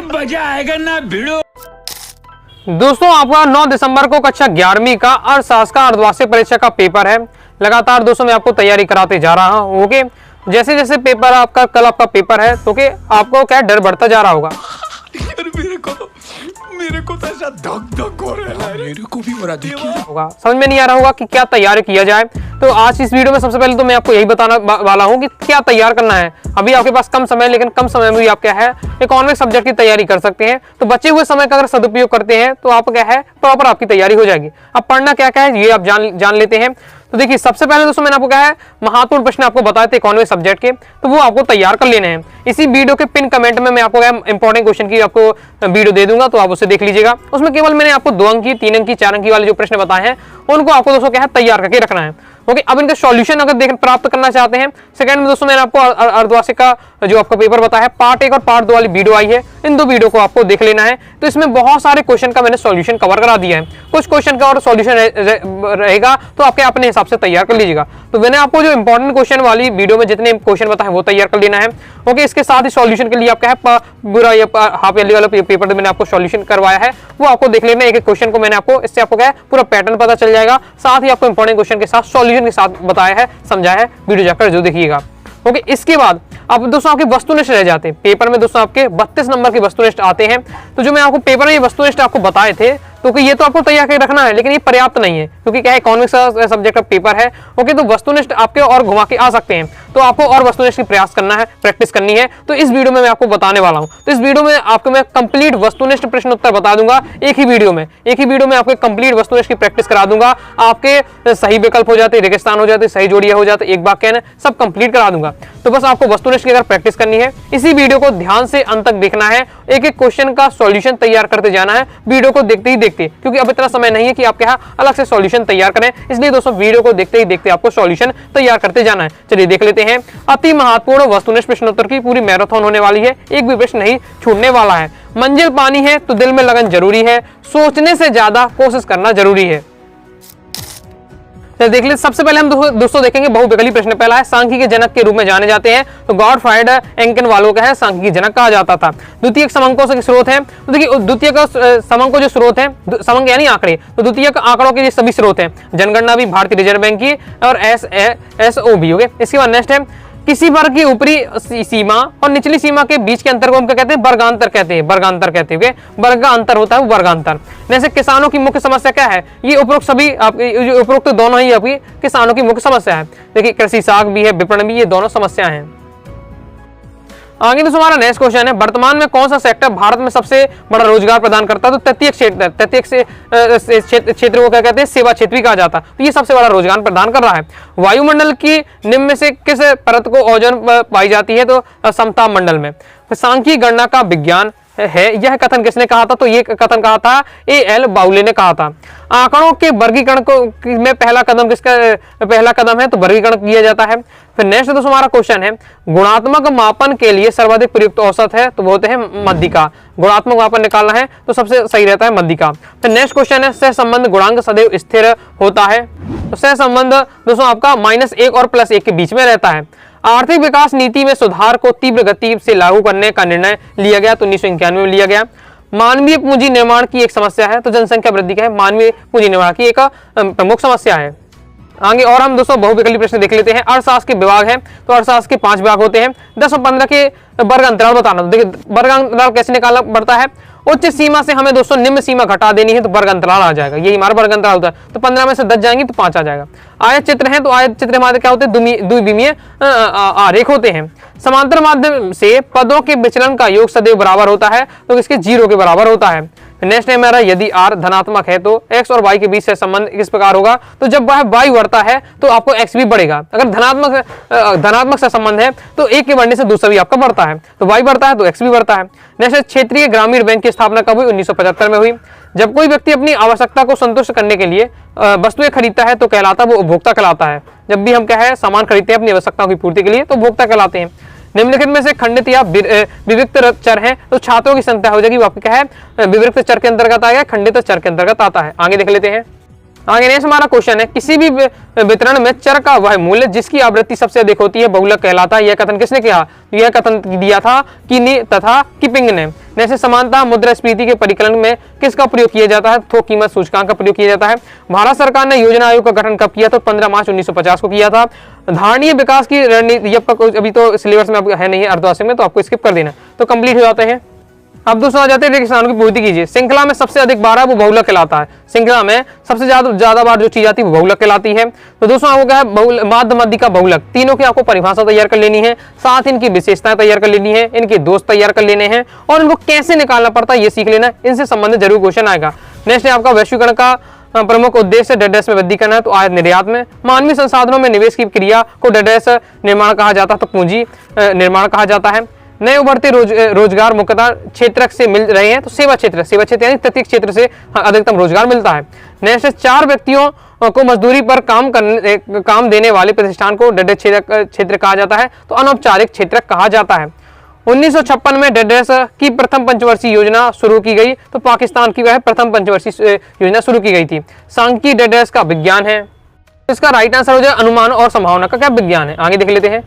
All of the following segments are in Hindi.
मजा आएगा ना भिड़ो। दोस्तों आपका 9 दिसंबर को कक्षा 11वीं का अर्थशास्त्र का अर्धवार्षिक परीक्षा का पेपर है। लगातार दोस्तों मैं आपको तैयारी कराते जा रहा हूँ। ओके, जैसे जैसे पेपर आपका कल आपका पेपर है तो कि आपको क्या डर बढ़ता जा रहा होगा। मेरे को तो ऐसा धक धक हो रहा है, मेरे को भी हो रहा होगा, समझ में नहीं आ रहा होगा कि क्या तैयारी किया जाए। तो आज इस वीडियो में सबसे पहले तो मैं आपको यही बताना वाला हूँ कि क्या तैयार करना है। अभी आपके पास कम समय, लेकिन कम समय में भी आप क्या है इकोनॉमिक सब्जेक्ट की तैयारी कर सकते हैं। तो बचे हुए समय का अगर सदुपयोग करते हैं तो आप क्या है प्रॉपर आपकी तैयारी हो जाएगी। अब पढ़ना क्या क्या है ये आप जान लेते हैं। तो देखिए सबसे पहले दोस्तों मैंने आपको क्या है महत्वपूर्ण प्रश्न आपको बताए थे इकोनॉमिक सब्जेक्ट के, तो वो आपको तैयार कर लेने हैं। इसी वीडियो के पिन कमेंट में मैं आपको क्या इंपॉर्टेंट क्वेश्चन की आपको वीडियो दे दूंगा, तो आप उसे देख लीजिएगा। उसमें केवल मैंने आपको 2 अंक की, 3 अंक की, 4 अंक की वाले जो प्रश्न बताए हैं उनको आपको दोस्तों क्या है तैयार करके रखना है। ओके, अब इनका सॉल्यूशन अगर प्राप्त करना चाहते हैं, सेकंड में दोस्तों मैंने आपको अर्धवार्षिक का जो आपका पेपर बताया है पार्ट 1 और पार्ट 2 वाली वीडियो आई है, इन 2 वीडियो को आपको देख लेना है। तो इसमें बहुत सारे क्वेश्चन का मैंने सॉल्यूशन कवर करा दिया है। कुछ क्वेश्चन का और सॉल्यूशन रहेगा तो आपके अपने हिसाब से तैयार कर लीजिएगा। तो मैंने आपको जो इंपॉर्टेंट क्वेश्चन वाली वीडियो में जितने क्वेश्चन बताए वो तैयार कर लेना है। ओके, इसके साथ ही सॉल्यूशन के लिए आपका है पूरा हाफ ईयरली वाला पेपर मैंने आपको सॉल्यूशन करवाया है, वो आपको देख लेना है। एक एक क्वेश्चन को मैंने आपको, इससे आपको क्या है पूरा पैटर्न पता चल जाएगा। साथ ही आपको इंपॉर्टेंट क्वेश्चन के साथ सॉल्यूशन के साथ बताया है, समझाया है, वीडियो जाकर जो देखिएगा। ओके, इसके बाद अब दोस्तों आपके वस्तुनिष्ठ रह जाते हैं। पेपर में दोस्तों आपके 32 नंबर के वस्तुनिष्ठ आते हैं। तो जो मैं आपको पेपर में ये वस्तुनिष्ठ आपको बताए थे, तो ये तो आपको तैयार करके रखना है, लेकिन ये पर्याप्त नहीं है क्योंकि क्या है इकोनॉमिक्स सब्जेक्ट का पेपर है। ओके, तो वस्तुनिष्ठ आपके और घुमा के आ सकते हैं, तो आपको और वस्तुनिष्ठ की प्रयास करना है, प्रैक्टिस करनी है। तो इस वीडियो में मैं आपको बताने वाला हूं। तो इस वीडियो में आपको मैं कंप्लीट वस्तुनिष्ठ प्रश्न उत्तर बता दूंगा एक ही वीडियो में आपको कंप्लीट वस्तुनिष्ठ की प्रैक्टिस करा दूंगा। आपके सही विकल्प हो जाते, रेगिस्तान हो जाते, सही जोड़ियां हो जाते, एक वाक्य सब कंप्लीट करा दूंगा। तो बस आपको वस्तुनिष्ठ की अगर प्रैक्टिस करनी है, इसी वीडियो को ध्यान से अंत तक देखना है। एक एक क्वेश्चन का सॉल्यूशन तैयार करते जाना है वीडियो को देखते ही देखते, क्योंकि अब इतना समय नहीं है कि आप क्या अलग से सॉल्यूशन तैयार करें। इसलिए दोस्तों वीडियो को देखते ही देखते आपको सॉल्यूशन तैयार करते जाना है। चलिए देख लेते हैं। अति महत्वपूर्ण वस्तुनिष्ठ प्रश्नोत्तर की पूरी मैराथन होने वाली है, एक भी प्रश्न नहीं छूटने वाला है। मंजिल पानी है तो दिल में लगन जरूरी है, सोचने से ज्यादा कोशिश करना जरूरी है। देख ले, सबसे पहले हम दोस्तों देखेंगे बहुविकल्पी प्रश्न। पहला है सांख्यिकी के जनक के रूप में जाने जाते हैं, तो गॉडफ्राइड एंकन वालों का है सांख्यिकी जनक कहा जाता था। द्वितीयक समंकों से स्रोत है, तो देखिए द्वितीयक समंकों जो स्रोत है, समंक यानी आंकड़े, तो द्वितीयक आंकड़ों के सभी स्रोत हैं। जनगणना भी भारतीय रिजर्व बैंक की और SO भी। ओके, इसके बाद नेक्स्ट है किसी वर्ग की ऊपरी सीमा और निचली सीमा के बीच के अंतर को हम क्या कहते हैं वर्गांतर कहते हैं। वर्गांतर कहते हैं, वर्ग का अंतर होता है वो वर्गांतर। जैसे किसानों की मुख्य समस्या क्या है, ये उपरोक्त सभी आपकी उपरोक्त दोनों ही आपकी किसानों की मुख्य समस्या है। देखिए कृषि साख भी है, विपणन भी, ये दोनों समस्या हैं। आगे तो हमारा नेक्स्ट क्वेश्चन है वर्तमान में कौन सा सेक्टर भारत में सबसे बड़ा रोजगार प्रदान करता है, तो तृतीयक क्षेत्र को क्या कहते हैं सेवा क्षेत्र भी कहा जाता है। तो ये सबसे बड़ा रोजगार प्रदान कर रहा है। वायुमंडल की निम्न में से किस परत को ओजोन पाई जाती है, तो समताप मंडल में। सांख्यिकी गणना का विज्ञान है, यह कथन किसने कहा था, तो ये कथन कहा था A.L. बाउले ने कहा था। आंकड़ों के वर्गीकरण को में पहला कदम है, तो वर्गीकरण किया जाता है। फिर नेक्स्ट दोस्तों हमारा क्वेश्चन है गुणात्मक मापन के लिए सर्वाधिक प्रयुक्त औसत है, तो बोलते हैं मध्यिका। गुणात्मक मापन निकालना है तो सबसे सही रहता है मध्यिका। फिर नेक्स्ट क्वेश्चन है सहसंबंध गुणांक सदैव स्थिर होता है, तो सहसंबंध दोस्तों आपका -1 और +1 के बीच में रहता है। आर्थिक विकास नीति में सुधार को तीव्र गति से लागू करने का निर्णय लिया गया, तो 1991 में लिया गया। मानवीय पूंजी निर्माण की एक समस्या है, तो जनसंख्या वृद्धि का है मानवीय पूंजी निर्माण की एक प्रमुख समस्या है। आगे और हम दोस्तों बहुविकल्पी प्रश्न देख लेते हैं। अर्थशास्त्र के विभाग है, तो अर्थशास्त्र के 5 विभाग होते हैं। 10 और 15 के वर्ग अंतराल बताना। तो देखिए वर्ग अंतराल कैसे निकालना पड़ता है, उच्च सीमा से हमें दोस्तों निम्न सीमा घटा देनी है, तो वर्ग अंतराल आ जाएगा। यही हमारा वर्ग अंतराल होता है। तो 15 में से 10 जाएंगे तो 5 आ जाएगा। आयत चित्र है, तो आयत चित्र हमारे क्या होते हैं द्विविमीय आरेख होते हैं। समांतर माध्यम से पदों के विचलन का योग सदैव बराबर होता है, तो इसके 0 के बराबर होता है। नेक्स्ट है हमारा यदि r धनात्मक है तो x और y के बीच से संबंध किस प्रकार होगा, तो जब वह y बढ़ता है तो आपको x भी बढ़ेगा। अगर धनात्मक से संबंध है तो एक के बढ़ने से दूसरा भी आपका बढ़ता है, तो y बढ़ता है तो x भी बढ़ता है। नेक्स्ट क्षेत्रीय ग्रामीण बैंक की स्थापना कब हुई, 1975 में हुई। जब कोई व्यक्ति अपनी आवश्यकता को संतुष्ट करने के लिए वस्तुएं खरीदता है तो कहलाता वो उपभोक्ता कहलाता है। जब भी हम क्या है सामान खरीदते हैं अपनी आवश्यकताओं की पूर्ति के लिए तो उपभोक्ता कहलाते हैं। निम्नलिखित में से खंडित या विविक्त चर हैं, तो छात्रों की संख्या हो जाएगी वो आपकी क्या है विविक्त चर के अंतर्गत आएगा, खंडित चर के अंतर्गत आता है। आगे देख लेते हैं। आगे नेक्स्ट हमारा क्वेश्चन है किसी भी वितरण में चर का वह मूल्य जिसकी आवृत्ति सबसे अधिक होती है बहुलक कहलाता है। यह कथन किसने किया, यह कथन दिया था किनी तथा किपिंग ने। जैसे समानता मुद्रास्फीति के परिकलन में किसका प्रयोग किया जाता है? थोक कीमत सूचकांक का प्रयोग किया जाता है। भारत सरकार ने योजना आयोग का गठन कब किया? तो 15 मार्च 1950 को किया था। धारणीय विकास की रणनीति, अभी तो सिलेबस में है नहीं है अर्धवार्षिक में, तो आपको स्किप कर देना, तो कंप्लीट हो जाते हैं। अब दोस्तों आ जाते हैं किसानों की पूर्ति कीजिए। श्रृंखला में सबसे अधिक बार है वो बहुलक कहलाता है। श्रृंखला में सबसे ज्यादा बार जो चीज आती है वो बहुलक कहलाती है। तो दोस्तों आपको क्या है, माध्य मध्यिका बहुलक, तीनों की आपको परिभाषा तैयार कर लेनी है, साथ इनकी विशेषताएं तैयार कर लेनी है, इनके दोष तैयार कर लेने हैं और इनको कैसे निकालना पड़ता है ये सीख लेना। इनसे संबंधित जरूर क्वेश्चन आएगा। नेक्स्ट है आपका वैश्वीकरण का प्रमुख उद्देश्य डेडेस में वृद्धि करना है, तो आयात निर्यात में। मानवीय संसाधनों में निवेश की क्रिया को डेडेस निर्माण कहा जाता है, तो पूंजी निर्माण कहा जाता है। नए उभरते रोजगार मुख्यतः क्षेत्र से मिल रहे हैं, तो सेवा क्षेत्र यानी प्रत्येक क्षेत्र से अधिकतम रोजगार मिलता है। नेक्स्ट 4 व्यक्तियों को मजदूरी पर काम देने वाले प्रतिष्ठान को डेडेस क्षेत्र कहा जाता है, तो अनौपचारिक क्षेत्र कहा जाता है। 1956 में डेडेस की प्रथम पंचवर्षीय योजना शुरू की गई, तो पाकिस्तान की वह प्रथम पंचवर्षीय योजना शुरू की गई थी। सांख्यिकी डेडेस का विज्ञान है, इसका राइट आंसर हो जाए अनुमान और संभावना का क्या विज्ञान है। आगे देख लेते हैं।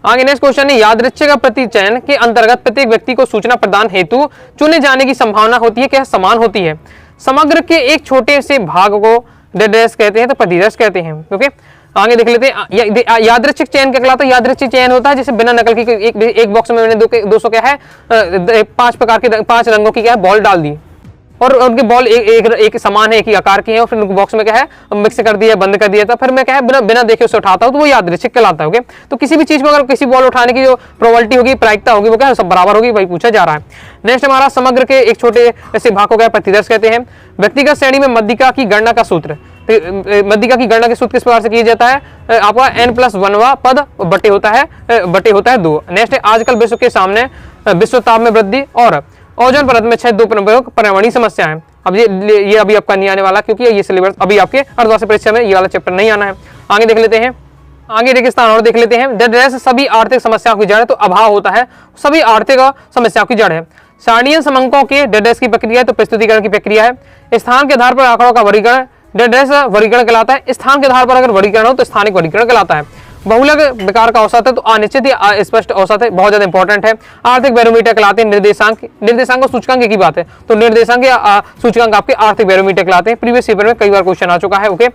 आगे नेक्स्ट क्वेश्चन है, यादृच्छिक प्रतिचयन के अंतर्गत प्रत्येक व्यक्ति को सूचना प्रदान हेतु चुने जाने की संभावना होती है, क्या समान होती है? समग्र के एक छोटे से भाग को डेडेस कहते हैं, तो प्रतिदर्श कहते हैं। ओके, आगे देख लेते हैं। यादृच्छिक चयन क्या कहलाता है? यादृच्छिक चयन होता है जैसे बिना नकल की एक बॉक्स में मैंने 200 क्या है 5 प्रकार के 5 रंगों की क्या है बॉल डाल दी और उनके बॉल एक समान है, एक ही आकार के हैं और फिर उनको बॉक्स में क्या है मिक्स कर दिया, बंद कर दिया था, फिर मैं क्या है बिना देखे उसे उठाता हूँ, तो वो यादृच्छिक कहलाता है। ओके, तो किसी भी चीज में अगर किसी बॉल उठाने की जो प्रोबेबिलिटी होगी, प्रायिकता होगी, वो क्या है सब बराबर होगी, वही पूछा जा रहा है। नेक्स्ट हमारा समग्र के एक छोटे ऐसे भाग को क्या प्रतिदर्श कहते हैं। व्यक्तिगत श्रेणी में मध्यिका की गणना का सूत्र, मध्यिका की गणना के सूत्र किस प्रकार से किया जाता है? आपका n+1वां पद बटे होता है 2। नेक्स्ट है आजकल विश्व के सामने विश्व ताप में वृद्धि और ओजोन परत में क्षय 2 प्रमुख पर्यावरणीय समस्या है। अब ये अभी आपका नहीं आने वाला, क्योंकि ये सिलेबस अभी आपके अर्धवार्षिक परीक्षा में ये वाला चैप्टर नहीं आना है। आगे देख लेते हैं। आगे रेगिस्तान और देख लेते हैं। डेडेस सभी आर्थिक समस्याओं की जड़, तो अभाव होता है, सभी आर्थिक समस्याओं की जड़ है। सारणीय समंकों के डेडेस की प्रक्रिया है, तो प्रस्तुतिकरण की प्रक्रिया है। स्थान के आधार पर आंकड़ों का वर्गीकरण डेडेस वर्गीकरण कहलाता है। स्थान के आधार पर अगर वर्गीकरण हो तो स्थानिक वर्गीकरण कहलाता है। बहुलक विकार का औसत है, तो अनिश्चित या स्पष्ट औसत है, बहुत ज्यादा इंपॉर्टेंट है। आर्थिक बैरोमीटर कहलाते हैं। निर्देशांक और सूचकांक की बात है, तो निर्देशांक या सूचकांक आपके आर्थिक बैरोमीटर कहलाते हैं। प्रीवियस पेपर में कई बार क्वेश्चन आ चुका है। ओके,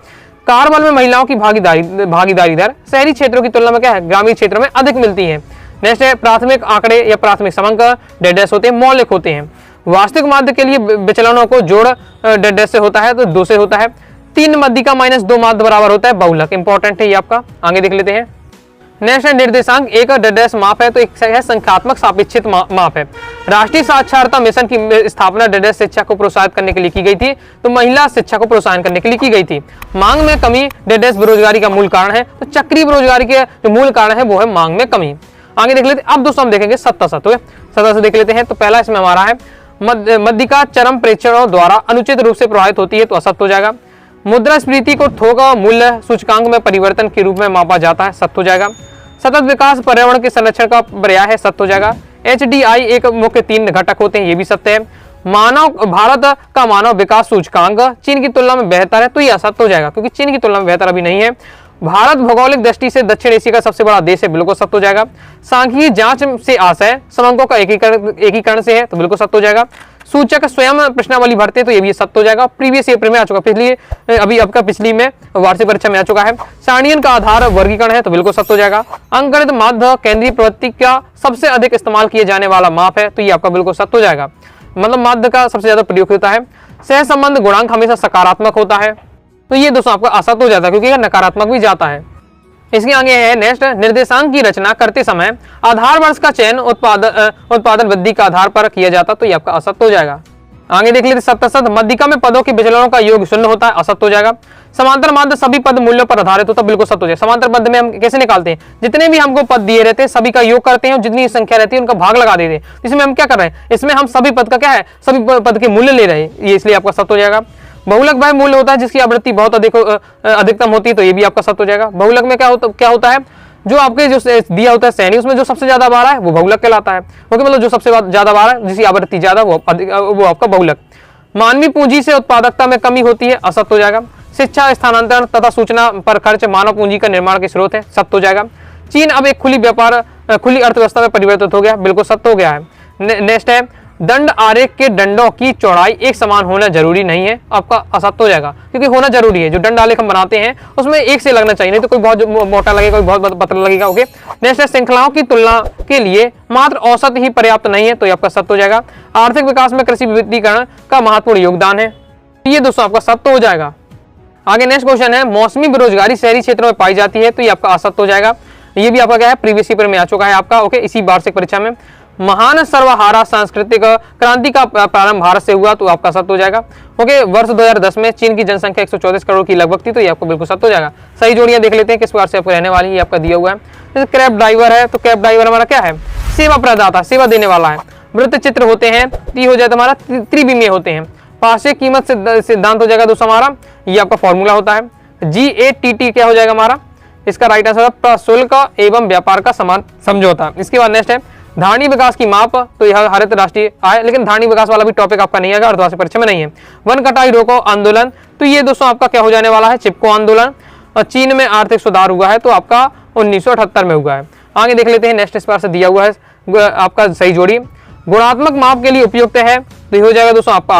कार्यबल में महिलाओं की भागीदारी दर शहरी क्षेत्रों की तुलना में क्या है ग्रामीण क्षेत्रों में अधिक मिलती है। नेक्स्ट है प्राथमिक आंकड़े या प्राथमिक समंक डेडेस होते हैं, मौलिक होते हैं। वास्तविक माध्य के लिए विचलनों को जोड़ डेडेस से होता है, तो 2 से होता है। 3 मध्यिका -2 माध्य बराबर होता है बहुलक, इंपॉर्टेंट है ये आपका। आगे देख लेते हैं। नेक्स्ट है निर्देशांक एक डेडेस माप है, तो एक है संख्यात्मक सापेक्षित माप है। राष्ट्रीय साक्षरता मिशन की स्थापना डेडेस शिक्षा को प्रोत्साहित करने के लिए की गई थी, तो महिला शिक्षा को प्रोत्साहन करने के लिए की गई थी। मांग में कमी डेडेस बेरोजगारी का मूल कारण है, तो चक्रीय बेरोजगारी के जो मूल कारण है वो है मांग में कमी। आगे देख लेते हैं। अब दोस्तों हम देखेंगे सत्ता से देख लेते हैं। तो पहला इसमें हमारा है मध्यिका चरम प्रेक्षणों द्वारा अनुचित रूप से प्रभावित होती है, तो असत्य हो जाएगा। मुद्रास्फीति को थोक मूल्य सूचकांक में परिवर्तन के रूप में मापा जाता है, सत्य हो जाएगा। सतत विकास पर्यावरण के संरक्षण का पर्याय है, सत्य हो जाएगा। HDI एक मुख्य 3 घटक होते हैं, ये भी सत्य है। भारत का मानव विकास सूचकांक चीन की तुलना में बेहतर है, तो ये असत्य हो जाएगा, क्योंकि चीन की तुलना में बेहतर अभी नहीं है। भारत भौगोलिक दृष्टि से दक्षिण एशिया का सबसे बड़ा देश है, बिल्कुल सत्य हो जाएगा। सांख्यिकी जांच से आशय समंकों का एकीकरण से है, तो बिल्कुल सत्य हो जाएगा। सूचक स्वयं प्रश्नावली भरते, तो ये भी सत्य हो जाएगा, प्रीवियस पेपर में आ चुका, पिछली में वार्षिक परीक्षा में आ चुका है। सारणीयन का आधार वर्गीकरण है, तो बिल्कुल सत्य हो जाएगा। अंकगणित माध्य केंद्रीय प्रवृत्ति का सबसे अधिक इस्तेमाल किए जाने वाला माप है, तो ये आपका बिल्कुल सत्य हो जाएगा, मतलब माध्य का सबसे ज्यादा प्रयोग होता है। सह संबंध गुणांक हमेशा सकारात्मक होता है, तो ये दोस्तों आपका असत्य हो जाता है, क्योंकि नकारात्मक भी जाता है। इसके आगे है नेक्स्ट, निर्देशांक की रचना करते समय आधार वर्ष का चयन उत्पादन वृद्धि का आधार पर किया जाता, तो ये आपका असत्य हो जाएगा। आगे देख लेते सत्य मध्यिका में पदों के विचलनों का योग 0 होता है, असत्य हो जाएगा। समांतर माध्य सभी पद मूल्यों पर आधारित होता है, बिल्कुल सत्य हो जाएगा। समांतर पद में हम कैसे निकालते हैं, जितने भी हमको पद दिए रहते हैं सभी का योग करते हैं और जितनी संख्या रहती है उनका भाग लगा देते हैं। इसमें हम क्या कर रहे हैं, इसमें हम सभी पद का क्या है, सभी पद के मूल्य ले रहे हैं, ये इसलिए आपका सत्य हो जाएगा। बहुलक वह मूल्य होता है जिसकी आवृत्ति बहुत अधिकतम होती है, तो ये भी आपका सत्य हो जाएगा। बहुलक में क्या होता है, जो आपके जो दिया होता है श्रेणी, उसमें जो सबसे ज्यादा बार है वो बहुलक कहलाता है। क्योंकि मतलब जो सबसे ज्यादा बार है, जिसकी आवृत्ति ज्यादा, वो आपका बहुलक। मानवीय पूंजी से उत्पादकता में कमी होती है, असत्य हो जाएगा। शिक्षा स्थानांतरण तथा सूचना पर खर्च मानव पूंजी का निर्माण के स्रोत है, सत्य हो जाएगा। चीन अब एक खुली अर्थव्यवस्था में परिवर्तित हो गया, बिल्कुल सत्य हो गया है। नेक्स्ट है दंड आरेख के दंडों की चौड़ाई एक समान होना जरूरी नहीं है, आपका असत्य हो जाएगा, क्योंकि होना जरूरी है। जो दंड आलेख हम बनाते हैं उसमें एक से लगना चाहिए, नहीं तो कोई बहुत मोटा लगेगा, कोई बहुत पतला लगेगा। ओके, नेक्स्ट है श्रृंखलाओं की तुलना के लिए मात्र औसत ही पर्याप्त नहीं है, तो ये आपका सत्य हो जाएगा। आर्थिक विकास में कृषि विविधीकरण का महत्वपूर्ण योगदान है, ये दोस्तों आपका सत्य हो जाएगा। आगे नेक्स्ट क्वेश्चन है, मौसमी बेरोजगारी शहरी क्षेत्रों में पाई जाती है, तो ये आपका असत्य हो जाएगा। ये भी आपका क्या है, प्रीवियस पेपर में आ चुका है आपका। ओके, इसी वार्षिक परीक्षा में। महान सर्वहारा सांस्कृतिक क्रांति का प्रारंभ भारत से हुआ, तो आपका सत्य हो जाएगा। ओके, वर्ष 2010 में चीन की जनसंख्या 124 करोड़ की लगभग थी, तो ये आपको बिल्कुल सत्य हो जाएगा। सही जोड़ियां देख लेते हैं किस बार से आपको रहने वाली है, आपका दिया हुआ है। जैसे कैब ड्राइवर है, तो कैब ड्राइवर हमारा क्या है, सेवा प्रदाता, सेवा देने वाला है। वृत्त चित्र होते हैं, ती हो जाए तो हमारा त्रिविमीय होते हैं। पार्श्व कीमत सिद्धांत हो जाएगा दोस्तों हमारा, ये आपका फॉर्मूला होता है। GATT क्या हो जाएगा हमारा, इसका राइट आंसर है प्रशुल्क एवं व्यापार का समान समझौता। इसके बाद नेक्स्ट है धारणी विकास की माप, तो यह हरित राष्ट्रीय आय, लेकिन धारणी विकास वाला भी टॉपिक आपका नहीं आएगा, अर्धवार्षिक परीक्षा में नहीं है। वन कटाई रोको आंदोलन, तो ये दोस्तों आपका क्या हो जाने वाला है, चिपको आंदोलन। और चीन में आर्थिक सुधार हुआ है, तो आपका 1978 में हुआ है। आगे देख लेते हैं, नेक्स्ट इस बार से दिया हुआ है आपका सही जोड़ी। गुणात्मक माप के लिए उपयुक्त है, तो ये हो जाएगा दोस्तों आपका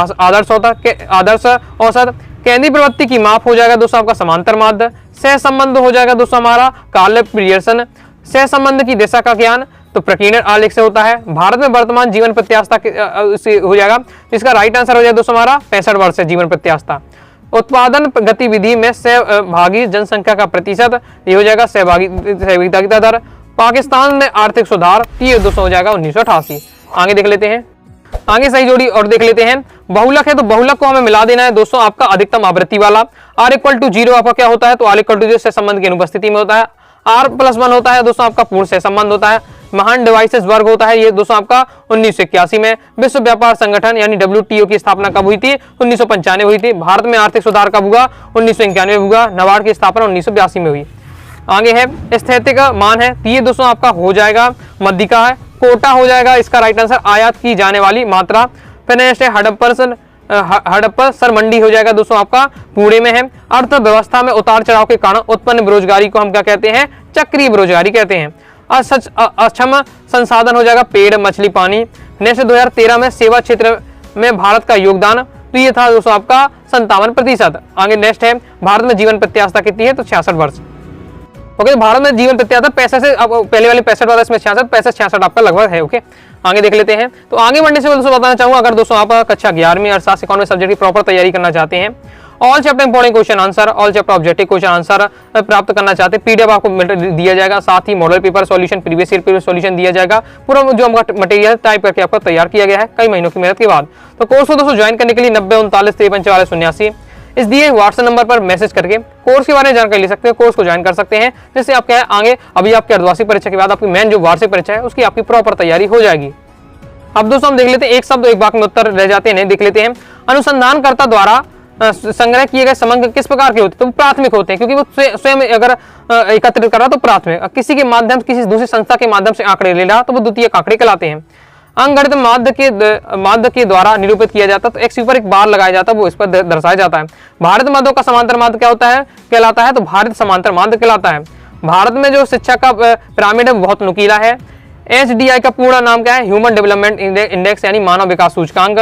आदर्श औसत। केंद्रीय प्रवृत्ति की माप हो जाएगा दोस्तों आपका समांतर माध्य। सह संबंध हो जाएगा दोस्तों हमारा काल पियर्सन। सह संबंध की दिशा का ज्ञान तो प्रकीर्णन आलेख से होता है। भारत में वर्तमान जीवन प्रत्याशा से हो जाएगा, इसका राइट आंसर हो जाएगा दोस्तों हमारा 65 वर्ष है जीवन प्रत्याशा। उत्पादन गतिविधि में सहभागी जनसंख्या का प्रतिशत, ये हो जाएगा सहभागिता दर। पाकिस्तान में आर्थिक सुधार, ये दोस्तों हो जाएगा 1988। आगे देख लेते हैं, आगे सही जोड़ी और देख लेते हैं। बहुलक है, तो बहुलक को हमें मिला देना है दोस्तों आपका अधिकतम आवृत्ति वाला। R=0 आपका क्या होता है, तो R=0 से संबंध की अनुपस्थिति में होता है। R+1 होता है दोस्तों आपका पूर्ण से संबंध होता है। महान डिवाइसेस वर्ग होता है, ये दोस्तों आपका 1981 में। विश्व व्यापार संगठन यानी WTO की स्थापना कब हुई थी, 1995 हुई थी। भारत में आर्थिक सुधार कब हुआ, 1991 में हुआ। नाबार्ड की स्थापना 1982 में हुई। आगे है स्थैतिक मान है, ये दोस्तों आपका हो जाएगा मध्यिका है। कोटा हो जाएगा इसका राइट आंसर आयात की जाने वाली मात्रा। फिर नेक्स्ट है हड़प्पा सर मंडी हो जाएगा दोस्तों आपका पुणे में है। अर्थव्यवस्था में उतार चढ़ाव के कारण उत्पन्न बेरोजगारी को हम क्या कहते हैं, चक्रीय बेरोजगारी कहते हैं। अक्षम संसाधन हो जाएगा पेड़ मछली पानी। नेक्स्ट 2013 में सेवा क्षेत्र में भारत का योगदान, तो ये था दोस्तों आपका 57%। आगे नेक्स्ट है भारत में जीवन प्रत्याशा कितनी है, तो 66 वर्ष। ओके, तो भारत में जीवन प्रत्याशा 65 से, अब पहले वाले 65 वाला इसमें 66 आपका लगभग है। ओके, आगे देख लेते हैं। तो आगे बढ़ने से दोस्तों बताना चाहूंगा, अगर दोस्तों आप कक्षा 11वीं अर्थशास्त्र इकोनॉमिक्स सब्जेक्ट की प्रॉपर तैयारी करना चाहते हैं, all chapter important question answer, all chapter objective question answer प्राप्त करना चाहते हैं, PDF आपको दिया जाएगा। साथ ही model paper solution, previous year paper solution दिया जाएगा। पूरा जो हमारा मटेरियल टाइप करके आपका तैयार किया गया है कई महीनों की मेहनत के बाद। तो कोर्स को दोस्तों ज्वाइन करने के लिए 90 39 53 44 89 इस दिए व्हाट्सएप नंबर पर मैसेज करके कोर्स के बारे में जानकारी ले सकते हैं, कोर्स को ज्वाइन कर सकते हैं, जिससे आप क्या है आगे अभी आपके अर्धवार्षिक परीक्षा के बाद आपकी मेन जो वार्षिक परीक्षा है उसकी आपकी प्रॉपर तैयारी हो जाएगी। अब दोस्तों हम देख लेते हैं, एक शब्द एक वाक्य में उत्तर रह जाते हैं, देख लेते हैं। अनुसंधानकर्ता द्वारा संग्रह किए गए समग्र किस प्रकार के होते हैं, तो प्राथमिक होते हैं, क्योंकि वो स्वयं अगर एकत्रित कर रहा तो प्राथमिक, किसी के माध्यम किसी दूसरी संस्था के माध्यम से आंकड़े ले रहा तो वो द्वितीय आंकड़े कहलाते हैं। अंकगणित माध्य के द्वारा निरूपित किया जाता है, तो एक ऊपर एक बार लगाया जाता है, वो इस पर दर्शाया जाता है। भारत माध्यों का समांतर माध्य क्या होता है कहलाता है, तो भारत समांतर माध्य कहलाता है। भारत में जो शिक्षा का पिरामिड है बहुत नुकीला है। HDI का पूरा नाम क्या है, ह्यूमन डेवलपमेंट इंडेक्स यानी मानव विकास सूचकांक।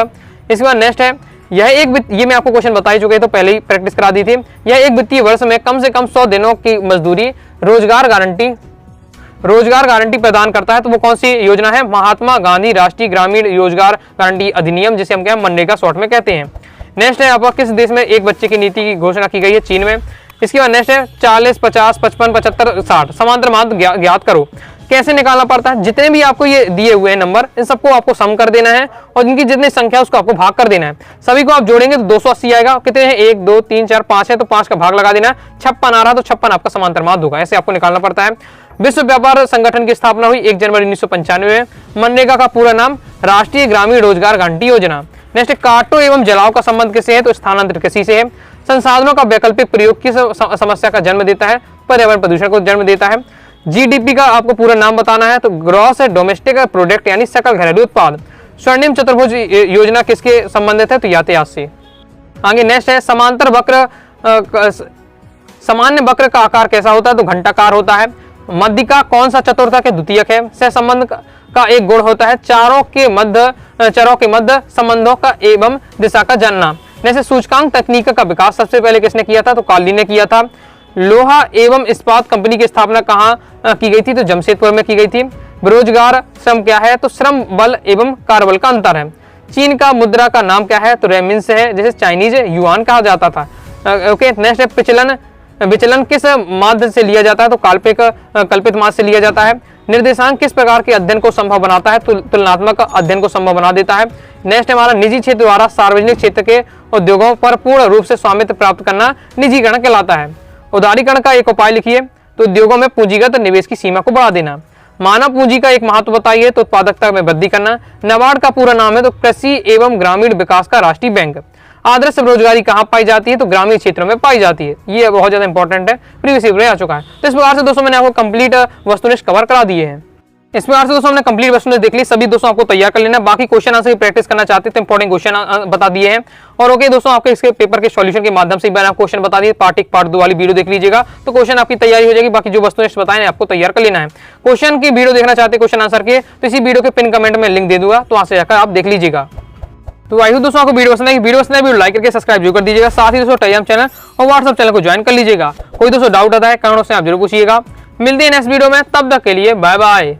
इसके बाद नेक्स्ट है, ये मैं आपको क्वेश्चन बता ही चुके तो पहले ही प्रैक्टिस करा दी थी। यह एक वित्तीय वर्ष में कम से कम 100 दिनों की मजदूरी रोजगार गारंटी प्रदान करता है, तो वो कौन सी योजना है, महात्मा गांधी राष्ट्रीय ग्रामीण रोजगार गारंटी अधिनियम, जिसे हम क्या मनरेगा शॉर्ट में कहते हैं। नेक्स्ट है आपका किस देश में एक बच्चे की नीति की घोषणा की गई है, चीन में। इसके बाद नेक्स्ट है 40 50 55 75 60 समांतर माध्य ज्ञात करो। कैसे निकालना पड़ता है, जितने भी आपको ये दिए हुए हैं नंबर इन सबको आपको सम कर देना है और इनकी जितनी संख्या उसको आपको भाग कर देना है। सभी को आप जोड़ेंगे तो 280 आएगा। कितने हैं, 1 2 3 4 5 है तो 5 का भाग लगा देना है। 56 आ रहा तो 56 आपका समांतर माध्य होगा, ऐसे आपको निकालना पड़ता है। विश्व व्यापार संगठन की स्थापना हुई 1 जनवरी 1995 में। मनरेगा का पूरा नाम राष्ट्रीय ग्रामीण रोजगार गारंटी योजना। नेक्स्ट काटो एवं जलाओ का संबंध किससे है, तो स्थानांतरित कृषि से है। संसाधनों का वैकल्पिक प्रयोग किस समस्या का जन्म देता है, पर्यावरण प्रदूषण को जन्म देता है। GDP का आपको पूरा नाम बताना है, तो ग्रॉस डोमेस्टिक प्रोडक्ट यानी सकल घरेलू उत्पाद। स्वर्णिम चतुर्भुज योजना किसके संबंधित है, तो यातायात से। आगे नेक्स्ट है समांतर वक्र, सामान्य वक्र का आकार कैसा होता है, तो घंटाकार होता है। मध्य का कौन सा चतुर्थ के द्वितीयक है? सहसंबंध का एक गुण होता है चरों के मध्य संबंधों का एवं दिशा का जानना। जैसे सूचकांक तकनीक का विकास सबसे पहले किसने किया था? तो काली ने किया था। लोहा एवं इस्पात कंपनी की स्थापना कहाँ की गई थी? तो जमशेदपुर में की गई थी। बेरोजगार श्रम क्या है? तो श्रम बल एवं कार्यबल का अंतर है। चीन का मुद्रा का नाम क्या है? तो रेमिन्स है, जैसे चाइनीज युआन कहा जाता था। ओके, नेक्स्ट है विचलन किस माध्य से लिया जाता है? तो कल्पित माध्य से लिया जाता है। निर्देशांक किस प्रकार के अध्ययन को संभव बनाता है? तुलनात्मक अध्ययन को संभव बना देता है। नेक्स्ट हमारा निजी क्षेत्र द्वारा सार्वजनिक क्षेत्र के उद्योगों पर पूर्ण रूप से स्वामित्व प्राप्त करना निजीकरण कहलाता है। उदारीकरण का एक उपाय लिखिए। तो उद्योगों में पूंजीगत निवेश की सीमा को बढ़ा देना। मानव पूंजी का एक महत्व बताइए। तो उत्पादकता में वृद्धि करना। नाबार्ड का पूरा नाम है तो कृषि एवं ग्रामीण विकास का राष्ट्रीय बैंक। आदर्श बेरोजगारी कहाँ पाई जाती है? तो ग्रामीण क्षेत्रों में पाई जाती है। ये बहुत ज्यादा इंपॉर्टेंट है, प्रीवियस ईयर में आ चुका है। तो इस प्रकार से दोस्तों मैंने आपको कंप्लीट वस्तुनिष्ठ कवर करा दिए हैं। इस प्रकार से दोस्तों हमने कंप्लीट वस्तुनिष्ठ देख ली। सभी दोस्तों आपको तैयार कर लेना। बाकी क्वेश्चन आंसर की प्रैक्टिस करना चाहते हैं तो इंपॉर्टेंट क्वेश्चन बता दिए हैं। और ओके दोस्तों, आपके इसके पेपर के सॉल्यूशन के माध्यम से मैंने क्वेश्चन बता दिए। पार्ट 1 पार्ट 2 वाली वीडियो देख लीजिएगा तो क्वेश्चन आपकी तैयारी हो जाएगी। बाकी जो वस्तुनिष्ठ बताए आपको तैयार कर लेना है। क्वेश्चन की वीडियो देखना चाहते हैं क्वेश्चन आंसर के, तो इसी वीडियो के पिन कमेंट में लिंक दे दूंगा, तो वहां से जाकर आप देख लीजिएगा। तो आई दोस्तों आपको वीडियो पसंद है, वीडियो लाइक करके सब्सक्राइब जरूर कर दीजिएगा। साथ ही दोस्तों टेलीग्राम चैनल और व्हाट्सएप चैनल को ज्वाइन कर लीजिएगा। कोई दोस्तों डाउट आता है कमेंट से आप जरूर पूछिएगा। मिलते हैं नेक्स्ट वीडियो में, तब तक के लिए बाय बाय।